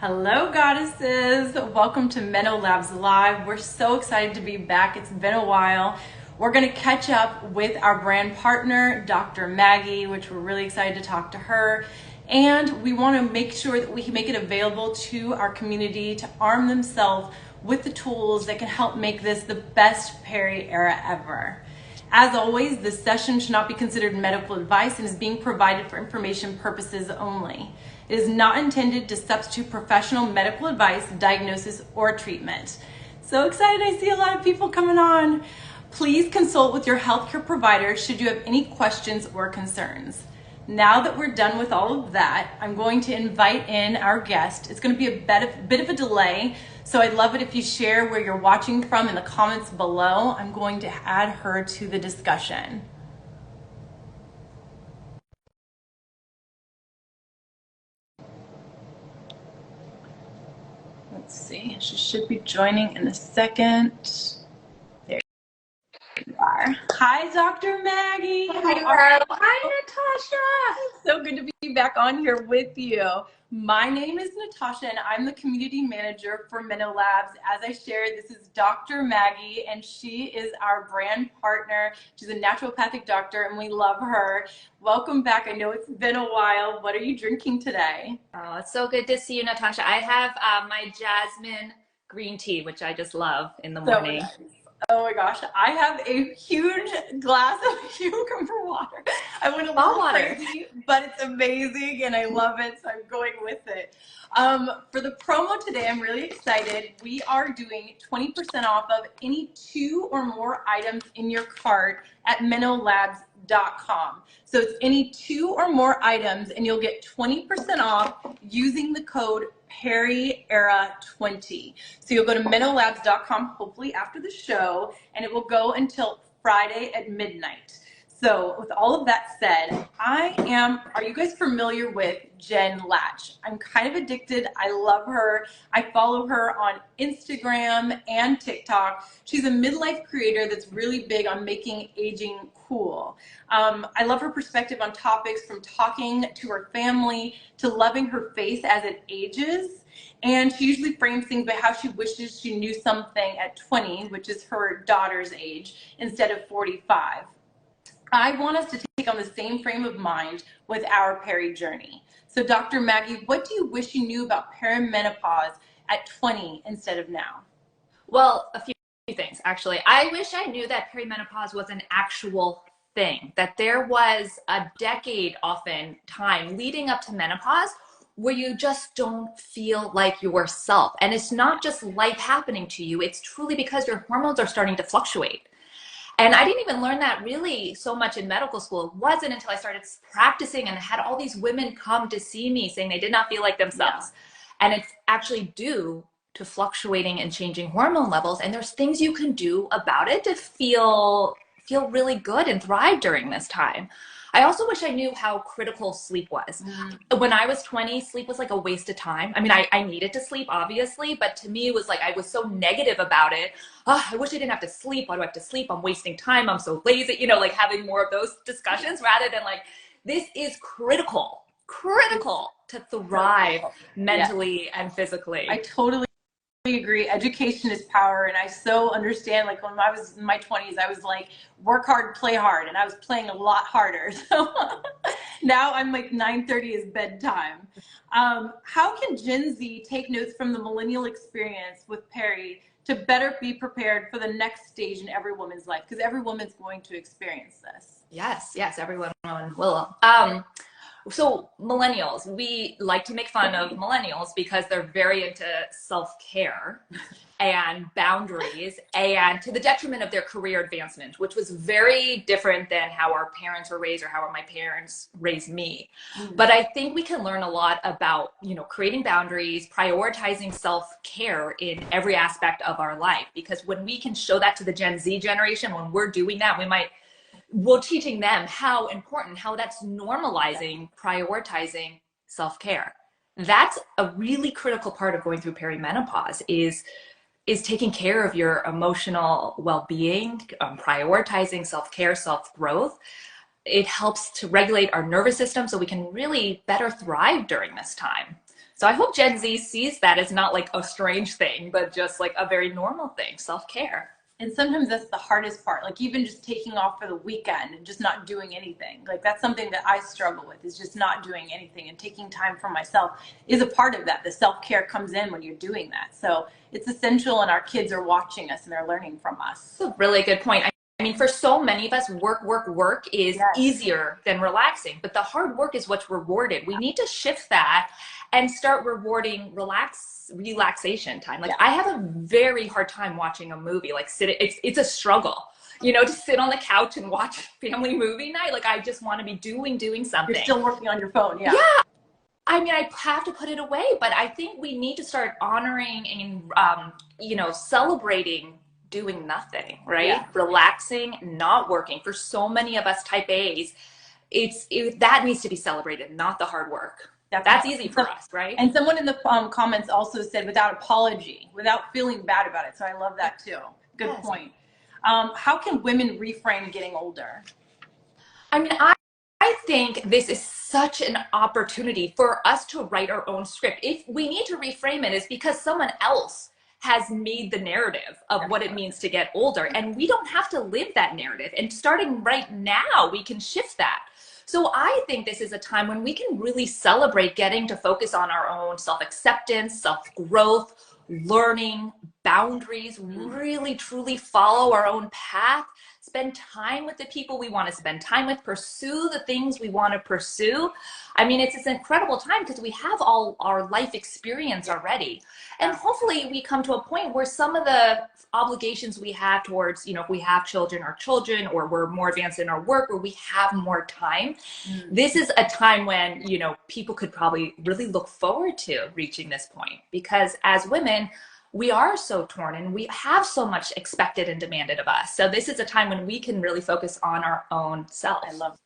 Hello, goddesses. Welcome to MenoLabs Live. We're so excited to be back. It's been a while. We're going to catch up with our brand partner, Dr. Maggie, which we're really excited to talk to her. And we want to make sure that we can make it available to our community to arm themselves with the tools that can help make this the best peri era ever. As always, this session should not be considered medical advice and is being provided for information purposes only. It is not intended to substitute professional medical advice, diagnosis, or treatment. So excited, I see a lot of people coming on. Please consult with your healthcare provider should you have any questions or concerns. Now that we're done with all of that, I'm going to invite in our guest. It's going to be a bit of a delay, so I'd love it if you share where you're watching from in the comments below. I'm going to add her to the discussion. Let's see, she should be joining in a second. There you are. Hi, Dr. Maggie. Hi, Natasha. So good to be back on here with you. My name is Natasha and I'm the community manager for MenoLabs. As I shared, this is Dr. Maggie and she is our brand partner. She's a naturopathic doctor and we love her. Welcome back. I know it's been a while. What are you drinking today? Oh, it's so good to see you, Natasha. I have my jasmine green tea, which I just love in the morning. So nice. Oh my gosh, I have a huge glass of cucumber water. I went a little crazy, but it's amazing and I love it, so I'm going with it. For the promo today, I'm really excited. We are doing 20% off of any 2 or more items in your cart at MenoLabs.com. So it's any 2 or more items and you'll get 20% off using the code PeriEra20. So you'll go to MenoLabs.com hopefully after the show and it will go until Friday at midnight. So with all of that said, are you guys familiar with Jen Latch? I'm kind of addicted. I love her. I follow her on Instagram and TikTok. She's a midlife creator that's really big on making aging cool. I love her perspective on topics from talking to her family to loving her face as it ages. And she usually frames things by how she wishes she knew something at 20, which is her daughter's age, instead of 45. I want us to take on the same frame of mind with our peri journey. So Dr. Maggie, what do you wish you knew about perimenopause at 20 instead of now? Well, a few things, actually. I wish I knew that perimenopause was an actual thing, that there was a decade often time leading up to menopause where you just don't feel like yourself. And it's not just life happening to you, it's truly because your hormones are starting to fluctuate. And I didn't even learn that really so much in medical school. It wasn't until I started practicing and had all these women come to see me saying they did not feel like themselves. Yeah. And it's actually due to fluctuating and changing hormone levels. And there's things you can do about it to feel really good and thrive during this time. I also wish I knew how critical sleep was. When I was 20, sleep was like a waste of time. I mean, I needed to sleep, obviously, but to me, it was like I was so negative about it. Oh, I wish I didn't have to sleep. Why do I have to sleep? I'm wasting time. I'm so lazy. You know, like having more of those discussions rather than like, this is critical to thrive mentally and physically. I totally agree. Education is power, and I so understand. Like when I was in my 20s, I was like, work hard, play hard, and I was playing a lot harder. So now I'm like 9:30 is bedtime. How can Gen Z take notes from the millennial experience with peri to better be prepared for the next stage in every woman's life? Because every woman's going to experience this. Yes, everyone will. So millennials, we like to make fun of millennials because they're very into self-care and boundaries, and to the detriment of their career advancement, which was very different than how our parents were raised or how my parents raised me. But I think we can learn a lot about, creating boundaries, prioritizing self-care in every aspect of our life, because when we can show that to the Gen Z generation, when we're doing that, we're teaching them how important, how that's normalizing, prioritizing self-care. That's a really critical part of going through perimenopause is taking care of your emotional well-being, prioritizing self-care, self-growth. It helps to regulate our nervous system so we can really better thrive during this time. So I hope Gen Z sees that as not like a strange thing, but just like a very normal thing, self-care. And sometimes that's the hardest part, like even just taking off for the weekend and just not doing anything. Like that's something that I struggle with, is just not doing anything, and taking time for myself is a part of that. The self-care comes in when you're doing that. So it's essential, and our kids are watching us and they're learning from us. That's a really good point. I mean, for so many of us, work is Yes. easier than relaxing, but the hard work is what's rewarded. We need to shift that and start rewarding relaxation time. Like I have a very hard time watching a movie, like it's a struggle, you know, to sit on the couch and watch family movie night. Like I just want to be doing something. You're still working on your phone. Yeah. I mean, I have to put it away, but I think we need to start honoring and, you know, celebrating doing nothing, right? Yeah. Relaxing, not working. For so many of us type A's, that needs to be celebrated, not the hard work. That's easy for us, right? And someone in the comments also said without apology, without feeling bad about it. So I love that too. Good point. How can women reframe getting older? I mean, I think this is such an opportunity for us to write our own script. If we need to reframe it, it's because someone else has made the narrative of what it means to get older, and we don't have to live that narrative. And starting right now, we can shift that. So I think this is a time when we can really celebrate getting to focus on our own self-acceptance, self-growth, learning, boundaries, really truly follow our own path, spend time with the people we want to spend time with, pursue the things we want to pursue. I mean, it's this incredible time because we have all our life experience already. And hopefully we come to a point where some of the obligations we have towards, you know, if we have children, our children, or we're more advanced in our work, where we have more time. This is a time when, you know, people could probably really look forward to reaching this point, because as women, we are so torn and we have so much expected and demanded of us. So this is a time when we can really focus on our own self. I love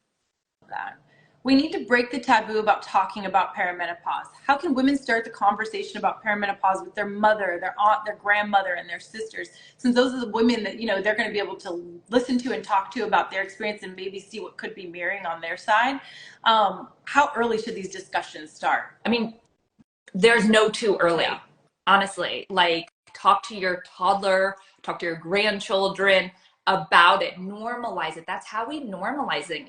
that. We need to break the taboo about talking about perimenopause. How can women start the conversation about perimenopause with their mother, their aunt, their grandmother, and their sisters? Since those are the women that, you know, they're going to be able to listen to and talk to about their experience and maybe see what could be mirroring on their side. How early should these discussions start? I mean, there's no too early. Honestly, like talk to your toddler, talk to your grandchildren about it, normalize it. That's how we normalize it.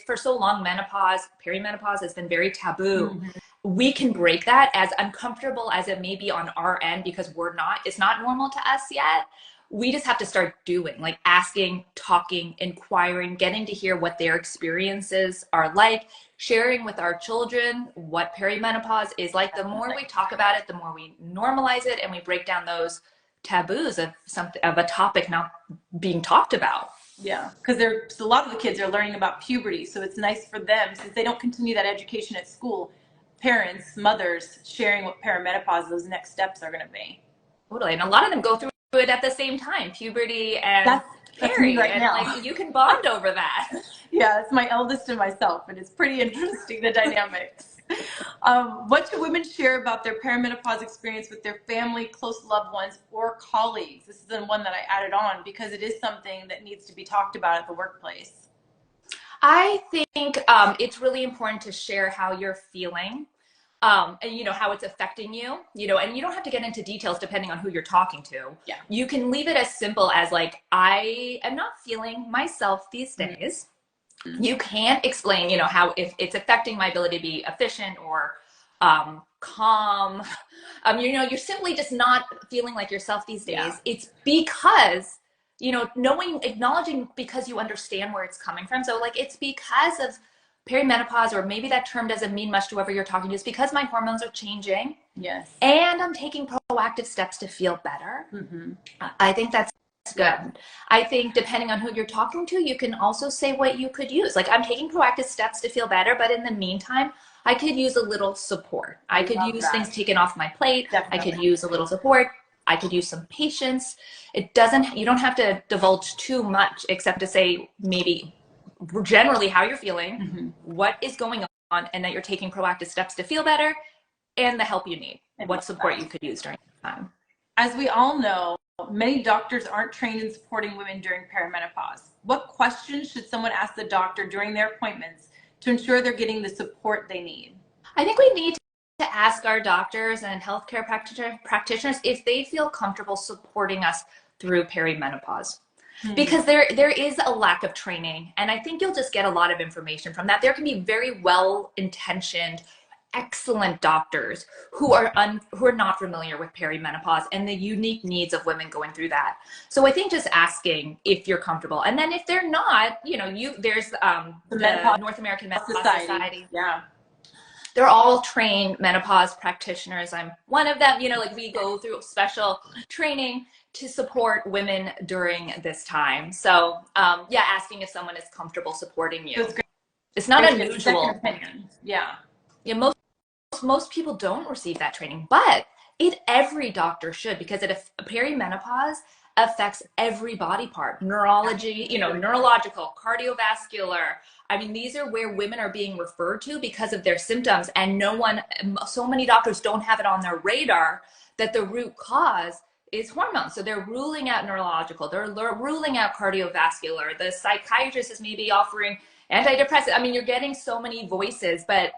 For so long, perimenopause has been very taboo. We can break that, as uncomfortable as it may be on our end, because it's not normal to us yet. We just have to start doing, like asking, talking, inquiring, getting to hear what their experiences are like, sharing with our children what perimenopause is like. The more we talk about it, the more we normalize it, and we break down those taboos of a topic not being talked about. Yeah, because a lot of the kids are learning about puberty, so it's nice for them, since they don't continue that education at school. Parents, mothers, sharing what perimenopause, those next steps are going to be. Totally, and a lot of them go through it at the same time, puberty and that's me right now. Like, you can bond over that. Yeah, it's my eldest and myself, and it's pretty interesting, the dynamics. What should women share about their perimenopause experience with their family, close loved ones, or colleagues? This is the one that I added on because it is something that needs to be talked about at the workplace. I think it's really important to share how you're feeling, and you know how it's affecting you, you know, and you don't have to get into details depending on who you're talking to. Yeah. You can leave it as simple as like, I am not feeling myself these days. You can't explain, you know, how if it's affecting my ability to be efficient or calm. You know, you're simply just not feeling like yourself these days. It's because, you know, acknowledging, because you understand where it's coming from. So like, it's because of perimenopause, or maybe that term doesn't mean much to whoever you're talking to. It's because my hormones are changing. Yes. And I'm taking proactive steps to feel better. I think that's good. I think depending on who you're talking to, you can also say what you could use. Like, I'm taking proactive steps to feel better, but in the meantime, I could use a little support. I could use things taken off my plate. Definitely. I could use a little support. I could use some patience. You don't have to divulge too much, except to say maybe generally how you're feeling, what is going on, and that you're taking proactive steps to feel better, and the help you need, what support you could use during that time. As we all know, many doctors aren't trained in supporting women during perimenopause. What questions should someone ask the doctor during their appointments to ensure they're getting the support they need? I think we need to ask our doctors and healthcare practitioners if they feel comfortable supporting us through perimenopause. Because there is a lack of training, and I think you'll just get a lot of information from that. There can be very well-intentioned, excellent doctors who are not familiar with perimenopause and the unique needs of women going through that. So I think just asking if you're comfortable, and then if they're not, there's the North American Menopause Society. Yeah. They're all trained menopause practitioners. I'm one of them. We go through special training to support women during this time. So asking if someone is comfortable supporting you. It's not unusual. Yeah. Most people don't receive that training, but every doctor should, because perimenopause affects every body part. Neurology, neurological, cardiovascular. I mean, these are where women are being referred to because of their symptoms, and so many doctors don't have it on their radar that the root cause is hormones. So they're ruling out neurological, they're ruling out cardiovascular. The psychiatrist is maybe offering antidepressant. I mean, you're getting so many voices, but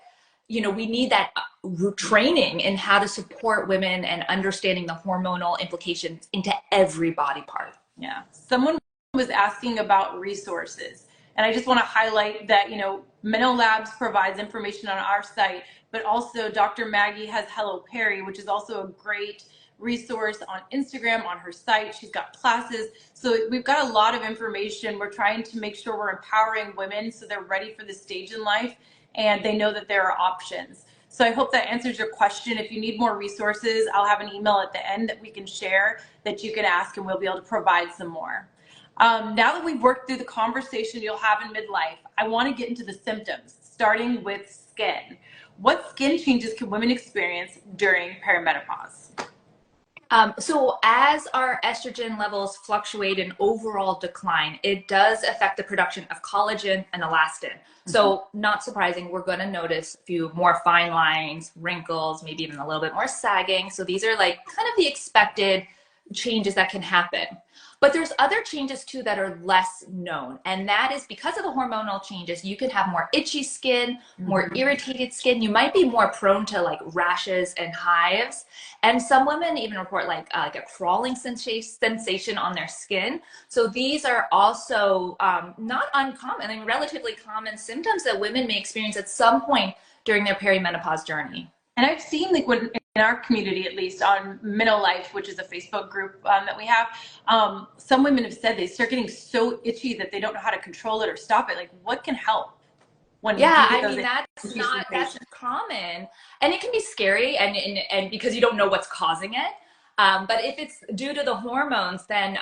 we need that training in how to support women and understanding the hormonal implications into every body part. Yeah. Someone was asking about resources, and I just want to highlight that, MenoLabs provides information on our site, but also Dr. Maggie has Hello Perry, which is also a great resource on Instagram, on her site. She's got classes. So we've got a lot of information. We're trying to make sure we're empowering women so they're ready for this stage in life and they know that there are options. So I hope that answers your question. If you need more resources, I'll have an email at the end that we can share that you can ask, and we'll be able to provide some more. Now that we've worked through the conversation you'll have in midlife, I want to get into the symptoms, starting with skin. What skin changes can women experience during perimenopause? So as our estrogen levels fluctuate and overall decline, it does affect the production of collagen and elastin. So not surprising, we're going to notice a few more fine lines, wrinkles, maybe even a little bit more sagging. So these are like kind of the expected changes that can happen. But there's other changes too that are less known. And that is because of the hormonal changes, you can have more itchy skin, more irritated skin. You might be more prone to like rashes and hives. And some women even report like a crawling sensation on their skin. So these are also not uncommon, and relatively common symptoms that women may experience at some point during their perimenopause journey. And I've seen, like, when in our community, at least on MenoLife, which is a Facebook group that we have, some women have said they start getting so itchy that they don't know how to control it or stop it. Like, what can help? That's common, and it can be scary, and because you don't know what's causing it. But if it's due to the hormones, then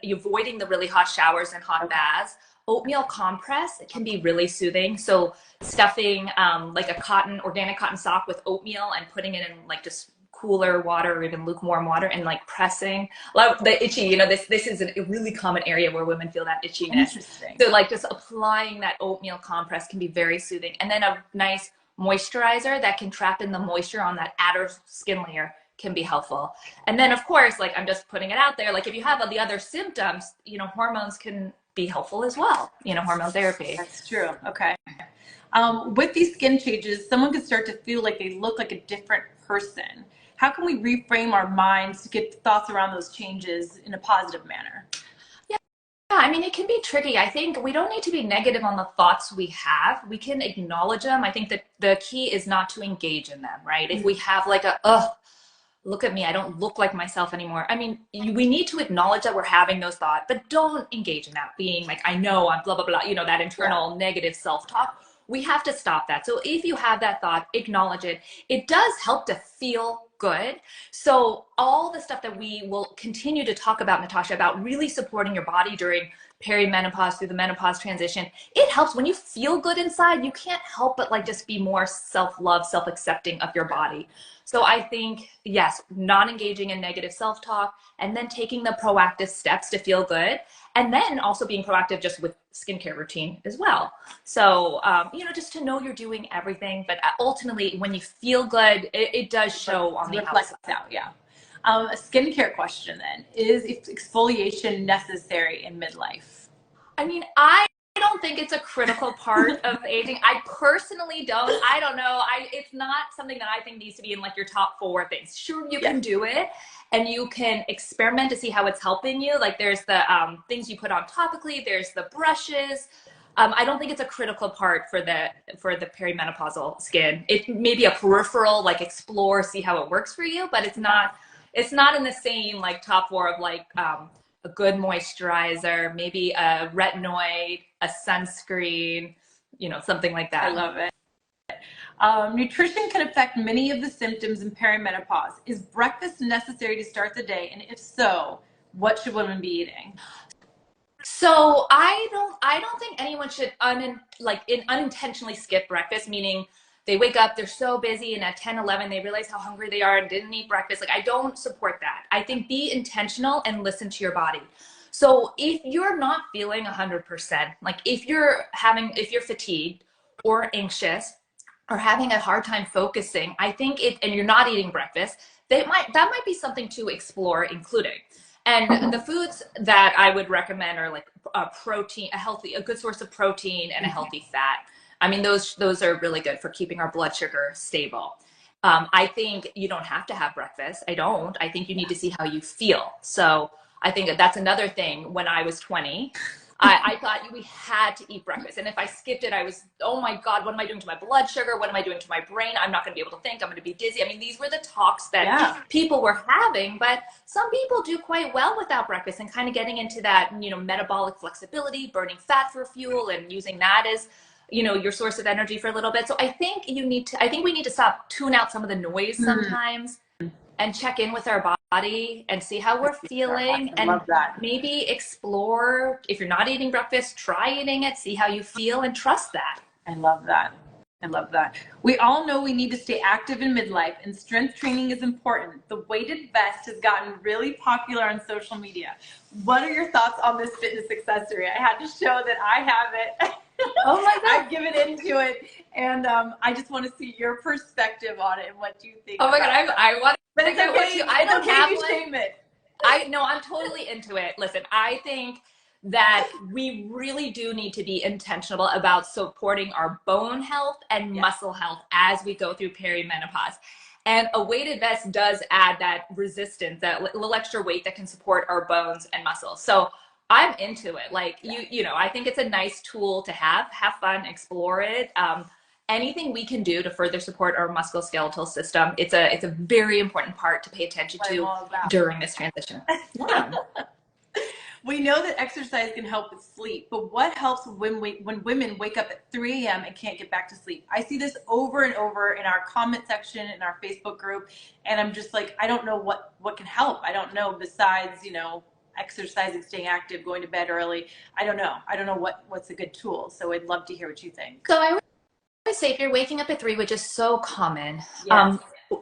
avoiding the really hot showers and hot baths. Oatmeal compress, it can be really soothing. So stuffing like a organic cotton sock with oatmeal and putting it in like just cooler water or even lukewarm water and like pressing. Like the itchy, this is a really common area where women feel that itchiness. Interesting. So like just applying that oatmeal compress can be very soothing. And then a nice moisturizer that can trap in the moisture on that outer skin layer can be helpful. And then of course, like I'm just putting it out there, like if you have the other symptoms, hormones can be helpful as well, hormone therapy. That's true. Okay. With these skin changes, someone could start to feel like they look like a different person. How can we reframe our minds to get thoughts around those changes in a positive manner? Yeah, I mean, it can be tricky. I think we don't need to be negative on the thoughts we have. We can acknowledge them. I think that the key is not to engage in them, right? If we have like look at me, I don't look like myself anymore. I mean, we need to acknowledge that we're having those thoughts, but don't engage in that being like, I know I'm blah, blah, blah, that internal negative self-talk. We have to stop that. So if you have that thought, acknowledge it. It does help to feel good. So all the stuff that we will continue to talk about, Natasha, about really supporting your body during perimenopause through the menopause transition, it helps. When you feel good inside, you can't help but like just be more self-love, self-accepting of your body. So I think, yes, not engaging in negative self-talk, and then taking the proactive steps to feel good, and then also being proactive just with skincare routine as well. So, just to know you're doing everything, but ultimately when you feel good, it does show on the outside. Yeah. A skincare question then, is exfoliation necessary in midlife? I mean, I don't think it's a critical part of aging. I personally don't. I don't know. It's not something that I think needs to be in like your top 4 things. Sure, you can do it and you can experiment to see how it's helping you. Like there's the things you put on topically, there's the brushes. I don't think it's a critical part for the perimenopausal skin. It may be a peripheral, like explore, see how it works for you, but it's not in the same like top 4 of like a good moisturizer, maybe a retinoid, a sunscreen, you know, something like that. I love it. Nutrition can affect many of the symptoms in perimenopause. Is breakfast necessary to start the day? And if so, what should women be eating? So I don't think anyone should unintentionally skip breakfast, meaning they wake up, they're so busy, and at 10, 11, they realize how hungry they are and didn't eat breakfast. Like, I don't support that. I think be intentional and listen to your body. So if you're not feeling 100%, like if you're fatigued or anxious or having a hard time focusing, I think and you're not eating breakfast, that might be something to explore including. And the foods that I would recommend are like protein, a good source of protein and a healthy fat. I mean, those are really good for keeping our blood sugar stable. I think you don't have to have breakfast. I think you need to see how you feel. So I think that's another thing. When I was 20, I thought we had to eat breakfast. And if I skipped it, I was, oh my God, what am I doing to my blood sugar? What am I doing to my brain? I'm not going to be able to think. I'm going to be dizzy. I mean, these were the talks that people were having, but some people do quite well without breakfast and kind of getting into that, you know, metabolic flexibility, burning fat for fuel and using that as, you know, your source of energy for a little bit. So I think we need to tune out some of the noise sometimes and check in with our body and see how we're feeling, and maybe explore. If you're not eating breakfast, try eating it, see how you feel, and trust that. I love that. I love that. We all know we need to stay active in midlife, and strength training is important. The weighted vest has gotten really popular on social media. What are your thoughts on this fitness accessory? I had to show that I have it. Oh my God. I've given into it, and I just want to see your perspective on it and what you think. Oh my God, I want but it's okay. I don't have one. Shame it. I'm totally into it. Listen, I think that we really do need to be intentional about supporting our bone health and muscle health as we go through perimenopause. And a weighted vest does add that resistance, that little extra weight that can support our bones and muscles. So I'm into it. Like you know, I think it's a nice tool to have fun, explore it. Anything we can do to further support our musculoskeletal system, it's a very important part to pay attention to during this transition. Yeah. We know that exercise can help with sleep, but what helps when women wake up at 3 a.m. and can't get back to sleep? I see this over and over in our comment section in our Facebook group, and I'm just like, I don't know what can help. I don't know, besides, you know, exercising, staying active, going to bed early. I don't know what's a good tool. So I'd love to hear what you think. So I would say, if you're waking up at 3, which is so common,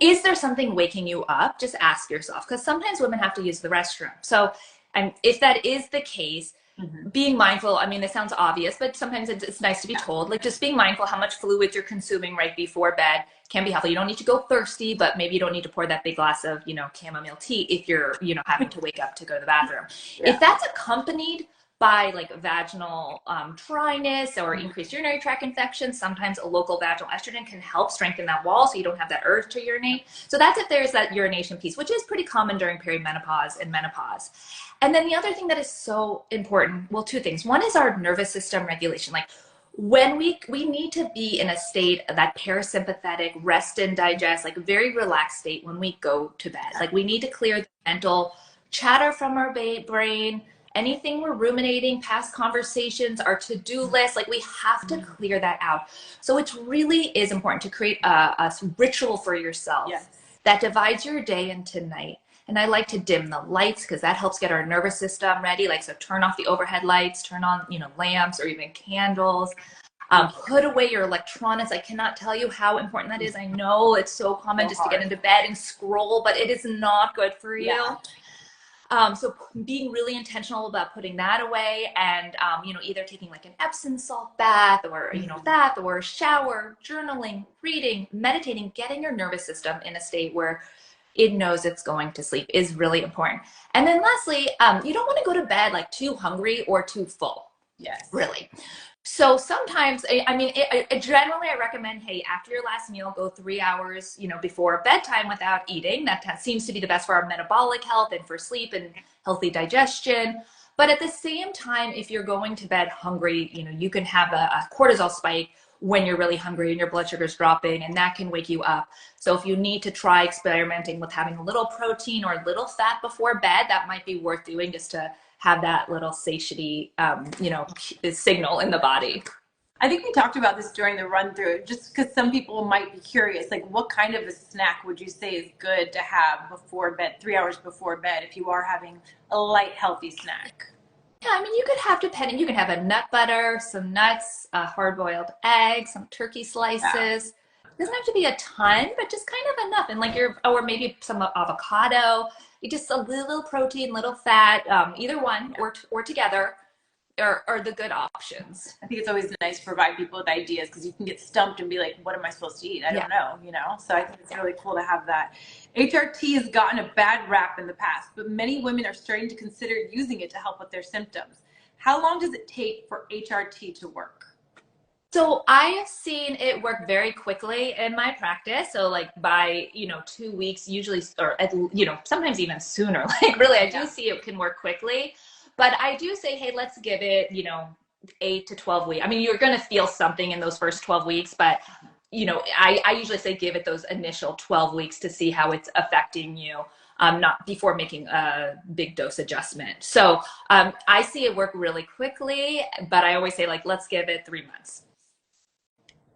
is there something waking you up? Just ask yourself, because sometimes women have to use the restroom. So if that is the case, being mindful, I mean, this sounds obvious, but sometimes it's nice to be told, like just being mindful how much fluids you're consuming right before bed can be helpful. You don't need to go thirsty, but maybe you don't need to pour that big glass of, you know, chamomile tea if you're, you know, having to wake up to go to the bathroom. If that's accompanied by like vaginal dryness or increased urinary tract infections, sometimes a local vaginal estrogen can help strengthen that wall so you don't have that urge to urinate. So that's if there's that urination piece, which is pretty common during perimenopause and menopause. And then the other thing that is so important, well, 2 things. One is our nervous system regulation. Like when we need to be in a state of that parasympathetic rest and digest, like a very relaxed state when we go to bed. Like we need to clear the mental chatter from our brain, anything we're ruminating, past conversations, our to-do list, like we have to clear that out. So it really is important to create a ritual for yourself that divides your day into night. And I like to dim the lights because that helps get our nervous system ready. Like, so turn off the overhead lights, turn on, you know, lamps or even candles. Put away your electronics. I cannot tell you how important that is. I know it's so common just to get into bed and scroll, but it is not good for you. So being really intentional about putting that away, and you know, either taking like an Epsom salt bath or, you know, bath or shower, journaling, reading, meditating, getting your nervous system in a state where it knows it's going to sleep is really important. And then lastly, you don't want to go to bed like too hungry or too full. Yes. really. So sometimes, I mean, generally I recommend, hey, after your last meal, go 3 hours, before bedtime without eating. That seems to be the best for our metabolic health and for sleep and healthy digestion. But at the same time, if you're going to bed hungry, you can have a cortisol spike when you're really hungry and your blood sugar is dropping, and that can wake you up. So if you need to try experimenting with having a little protein or a little fat before bed, that might be worth doing just to have that little satiety, signal in the body. I think we talked about this during the run through, just because some people might be curious, like what kind of a snack would you say is good to have before bed, 3 hours before bed, if you are having a light, healthy snack? Yeah, I mean, you could have, depending, you can have a nut butter, some nuts, a hard-boiled egg, some turkey Yeah. slices. It doesn't have to be a ton, but just kind of enough. And or maybe some avocado. You just a little protein, little fat, either one or together are the good options. I think it's always nice to provide people with ideas, because you can get stumped and be like, what am I supposed to eat? I don't know, So I think it's really cool to have that. HRT has gotten a bad rap in the past, but many women are starting to consider using it to help with their symptoms. How long does it take for HRT to work? So I have seen it work very quickly in my practice. So like by, 2 weeks, usually, or sometimes even sooner. Like really, I do see it can work quickly. But I do say, hey, let's give it, 8 to 12 weeks. I mean, you're going to feel something in those first 12 weeks, but, I usually say give it those initial 12 weeks to see how it's affecting you, not before making a big dose adjustment. So I see it work really quickly, but I always say, like, let's give it 3 months.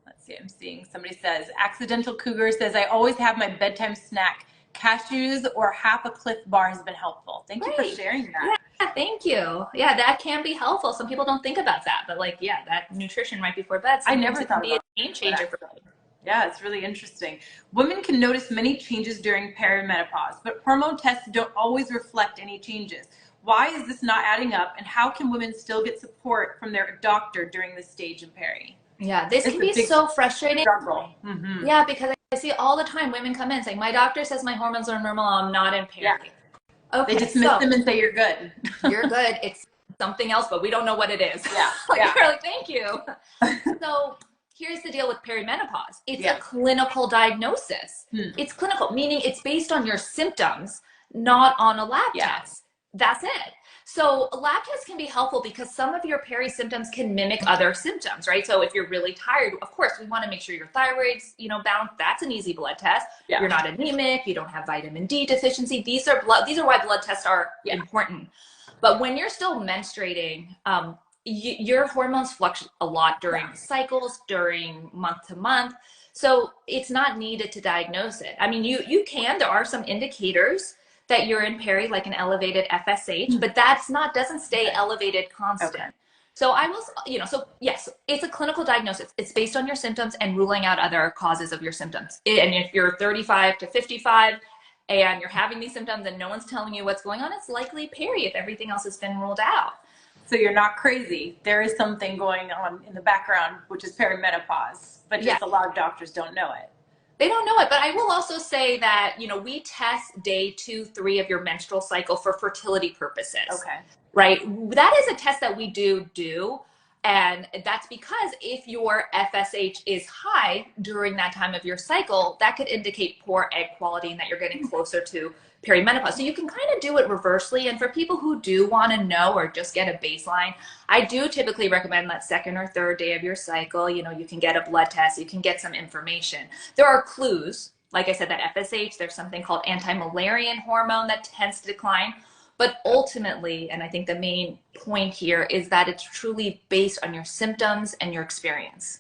Let's see, I'm seeing somebody says, Accidental Cougar says, I always have my bedtime snack. Cashews or half a Cliff Bar has been helpful. Thank you for sharing that. Yeah, thank you. Yeah, that can be helpful. Some people don't think about that, but that nutrition right before bed. I never thought it can be a game changer for them. Yeah, it's really interesting. Women can notice many changes during perimenopause, but hormone tests don't always reflect any changes. Why is this not adding up, and how can women still get support from their doctor during this stage of peri? Yeah, this can be so frustrating. Mm-hmm. Yeah, because I see all the time women come in saying, my doctor says my hormones are normal, I'm not in peri. Yeah. Okay, they dismiss them and say you're good. You're good. It's something else, but we don't know what it is. Yeah. You're like, thank you. So here's the deal with perimenopause. It's a clinical diagnosis. It's clinical, meaning it's based on your symptoms, not on a lab test. That's it. So lab tests can be helpful because some of your peri symptoms can mimic other symptoms, right? So if you're really tired, of course, we want to make sure your thyroid's, balanced. That's an easy blood test. Yeah. You're not anemic. You don't have vitamin D deficiency. These are why blood tests are important. But when you're still menstruating, your hormones fluctuate a lot during cycles, during month to month. So it's not needed to diagnose it. I mean, you can. There are some indicators that you're in peri, like an elevated FSH, but doesn't stay elevated constant. Okay. So I will, so yes, it's a clinical diagnosis. It's based on your symptoms and ruling out other causes of your symptoms. And if you're 35 to 55 and you're having these symptoms and no one's telling you what's going on, it's likely peri if everything else has been ruled out. So you're not crazy. There is something going on in the background, which is perimenopause, but just a lot of doctors don't know it. They don't know it, but I will also say that, we test day 2, 3 of your menstrual cycle for fertility purposes. Okay. Right? That is a test that we do. And that's because if your FSH is high during that time of your cycle, that could indicate poor egg quality and that you're getting closer to perimenopause. So you can kind of do it reversely. And for people who do want to know or just get a baseline, I do typically recommend that second or third day of your cycle, you can get a blood test, you can get some information. There are clues. Like I said, that FSH, there's something called anti-Müllerian hormone that tends to decline. But ultimately, and I think the main point here is that it's truly based on your symptoms and your experience.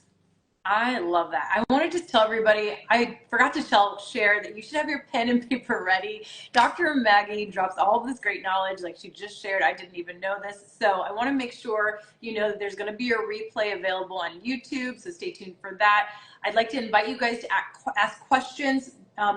I love that. I want to just tell everybody, I forgot to share that you should have your pen and paper ready. Dr. Maggie drops all of this great knowledge like she just shared. I didn't even know this. So I want to make sure you know that there's going to be a replay available on YouTube. So stay tuned for that. I'd like to invite you guys to ask questions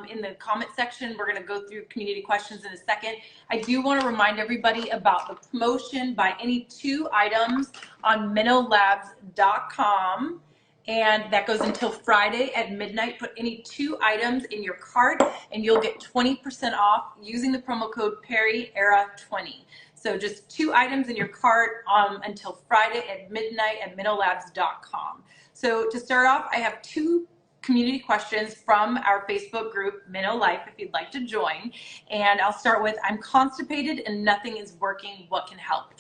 in the comment section. We're going to go through community questions in a second. I do want to remind everybody about the promotion. Buy any 2 items on MenoLabs.com. And that goes until Friday at midnight. Put any 2 items in your cart and you'll get 20% off using the promo code PERIERA20. So just 2 items in your cart until Friday at midnight at MenoLabs.com. So to start off, I have 2 community questions from our Facebook group, MenoLife, if you'd like to join. And I'll start with, I'm constipated and nothing is working. What can help?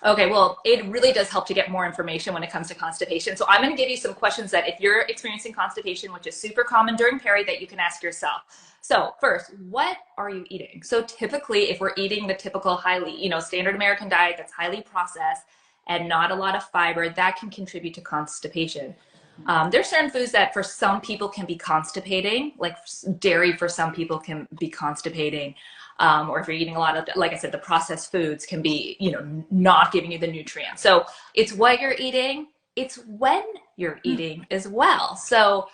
Okay, well, it really does help to get more information when it comes to constipation. So I'm going to give you some questions that if you're experiencing constipation, which is super common during peri, that you can ask yourself. So first, what are you eating? So typically, if we're eating the typical highly, standard American diet that's highly processed and not a lot of fiber, that can contribute to constipation. There's certain foods that for some people can be constipating, like dairy for some people can be constipating. Or if you're eating a lot of, like I said, the processed foods can be, not giving you the nutrients. So it's what you're eating, it's when you're eating as well. So,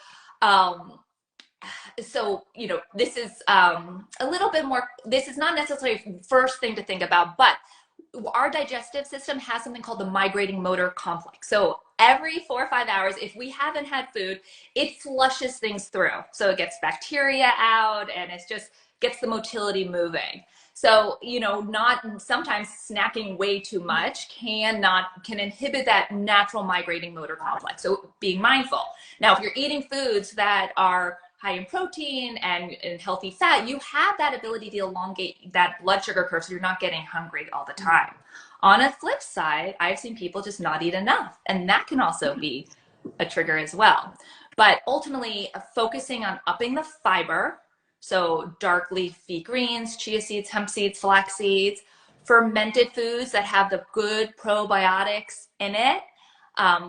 this is a little bit more, this is not necessarily the first thing to think about, but our digestive system has something called the migrating motor complex. So every 4 or 5 hours, if we haven't had food, it flushes things through. So it gets bacteria out and it's just gets the motility moving. So, not sometimes snacking way too much can inhibit that natural migrating motor complex. So being mindful. Now, if you're eating foods that are high in protein and healthy fat, you have that ability to elongate that blood sugar curve so you're not getting hungry all the time. On a flip side, I've seen people just not eat enough, and that can also be a trigger as well. But ultimately, focusing on upping the fiber, so dark leafy greens, chia seeds, hemp seeds, flax seeds, fermented foods that have the good probiotics in it.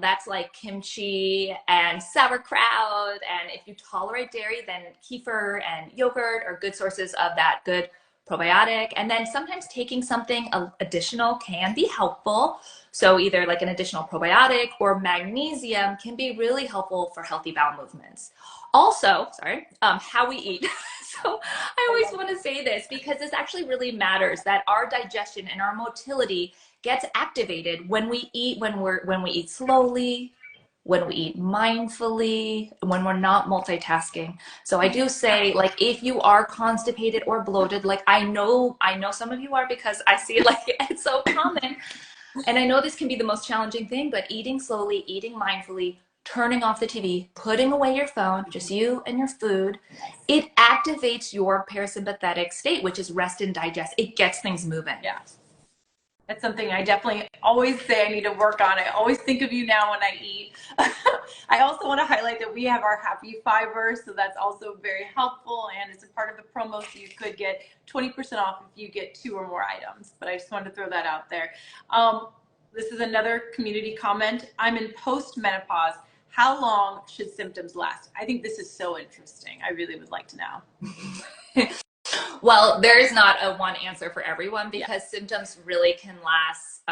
That's like kimchi and sauerkraut. And if you tolerate dairy, then kefir and yogurt are good sources of that good probiotic. And then sometimes taking something additional can be helpful. So either like an additional probiotic or magnesium can be really helpful for healthy bowel movements. Also, how we eat. So I always want to say this because this actually really matters, that our digestion and our motility gets activated when we eat, when we eat slowly, when we eat mindfully, when we're not multitasking. So I do say, like, if you are constipated or bloated, like I know some of you are because I see it, like it's so common. And I know this can be the most challenging thing, but eating slowly, eating mindfully, turning off the TV, putting away your phone, just you and your food, it activates your parasympathetic state, which is rest and digest. It gets things moving. Yeah. That's something I definitely always say I need to work on. I always think of you now when I eat. I also want to highlight that we have our Happy Fiber, so that's also very helpful, and it's a part of the promo, so you could get 20% off if you get 2 or more items. But I just wanted to throw that out there. This is another community comment. I'm in post-menopause. How long should symptoms last? I think this is so interesting. I really would like to know. Well, there is not a one answer for everyone because symptoms really can last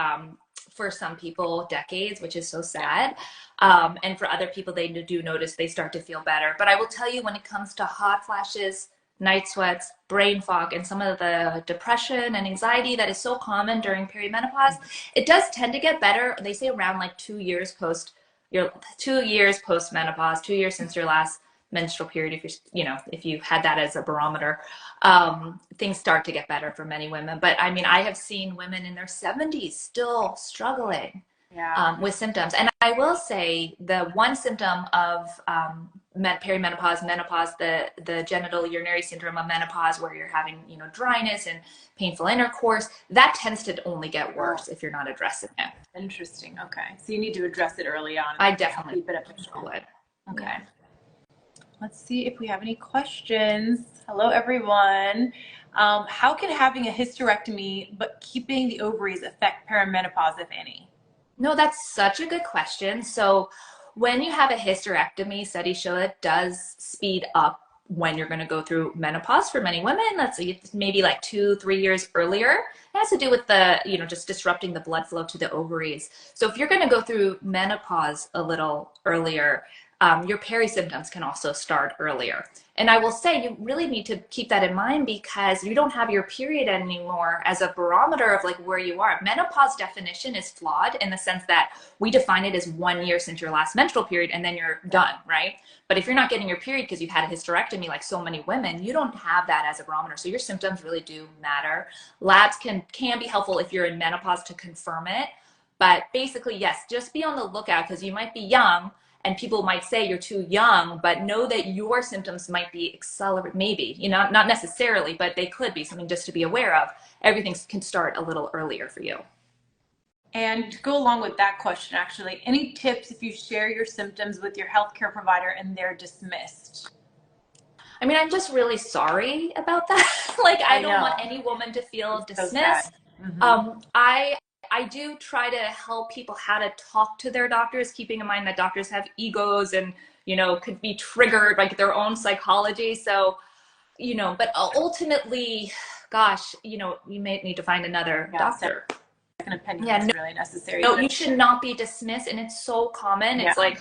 for some people decades, which is so sad. And for other people, they do notice they start to feel better. But I will tell you, when it comes to hot flashes, night sweats, brain fog, and some of the depression and anxiety that is so common during perimenopause, it does tend to get better. They say around like 2 years post menopause, 2 years since your last menstrual period, if you had that as a barometer, things start to get better for many women. But I mean, I have seen women in their 70s still struggling with symptoms. And I will say the one symptom of perimenopause, menopause, the genital urinary syndrome of menopause, where you're having, dryness and painful intercourse, that tends to only get worse if you're not addressing it. Interesting. Okay. So you need to address it early on. I definitely keep it up control. would. Okay. Yeah. Let's see if we have any questions. Hello, everyone. How can having a hysterectomy but keeping the ovaries affect perimenopause, if any? No, that's such a good question. So when you have a hysterectomy, studies show it does speed up when you're going to go through menopause for many women. Let's say maybe like 2-3 years earlier. It has to do with the, just disrupting the blood flow to the ovaries. So if you're going to go through menopause a little earlier, your peri symptoms can also start earlier. And I will say you really need to keep that in mind because you don't have your period anymore as a barometer of like where you are. Menopause definition is flawed in the sense that we define it as 1 year since your last menstrual period and then you're done, right? But if you're not getting your period because you've had a hysterectomy like so many women, you don't have that as a barometer. So your symptoms really do matter. Labs can be helpful if you're in menopause to confirm it. But basically, yes, just be on the lookout because you might be young and people might say you're too young, but know that your symptoms might be accelerated, maybe, you know, not necessarily, but they could be something just to be aware of. Everything can start a little earlier for you. And to go along with that question, actually, any tips if you share your symptoms with your healthcare provider and they're dismissed? I mean, I'm just really sorry about that. Like, I don't want any woman to feel dismissed. I do try to help people how to talk to their doctors, keeping in mind that doctors have egos and, you know, could be triggered like their own psychology. So, you know, but ultimately, gosh, you know, you may need to find another doctor. Second opinion is really necessary. No, you should not be dismissed. And it's so common. It's like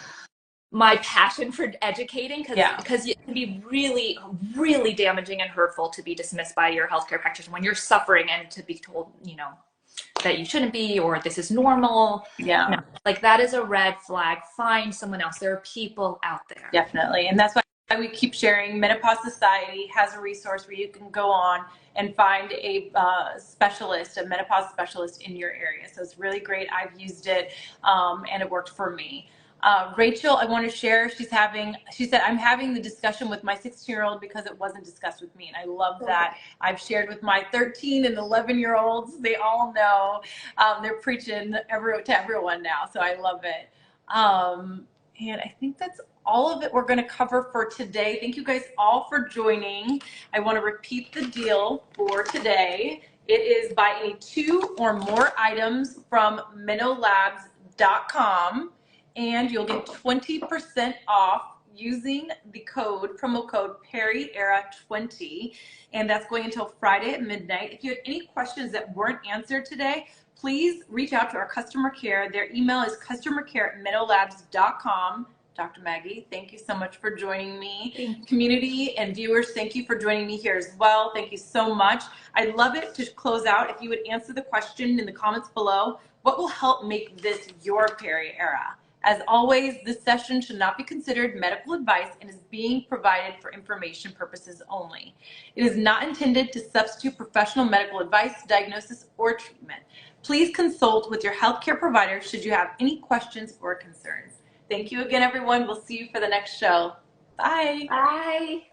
my passion for educating because it can be really, really damaging and hurtful to be dismissed by your healthcare practitioner when you're suffering and to be told, you know, that you shouldn't be, or this is normal. Yeah. No, like that is a red flag. Find someone else. There are people out there. Definitely. And that's why we keep sharing. Menopause Society has a resource where you can go on and find a specialist, a menopause specialist in your area. So it's really great. I've used it and it worked for me. Rachel, I want to share, she said, I'm having the discussion with my 16-year-old because it wasn't discussed with me. And I love that. I've shared with my 13 and 11-year-olds. They all know. They're preaching to everyone now. So I love it. And I think that's all of it we're going to cover for today. Thank you guys all for joining. I want to repeat the deal for today. It is buy any 2 or more items from MenoLabs.com. and you'll get 20% off using the promo code PeriEra20, and that's going until Friday at midnight. If you had any questions that weren't answered today, please reach out to our customer care. Their email is customercare@menolabs.com. Dr. Maggie, thank you so much for joining me. Community and viewers, thank you for joining me here as well. Thank you so much. I'd love it to close out if you would answer the question in the comments below. What will help make this your peri era? As always, this session should not be considered medical advice and is being provided for information purposes only. It is not intended to substitute professional medical advice, diagnosis, or treatment. Please consult with your healthcare provider should you have any questions or concerns. Thank you again, everyone. We'll see you for the next show. Bye. Bye.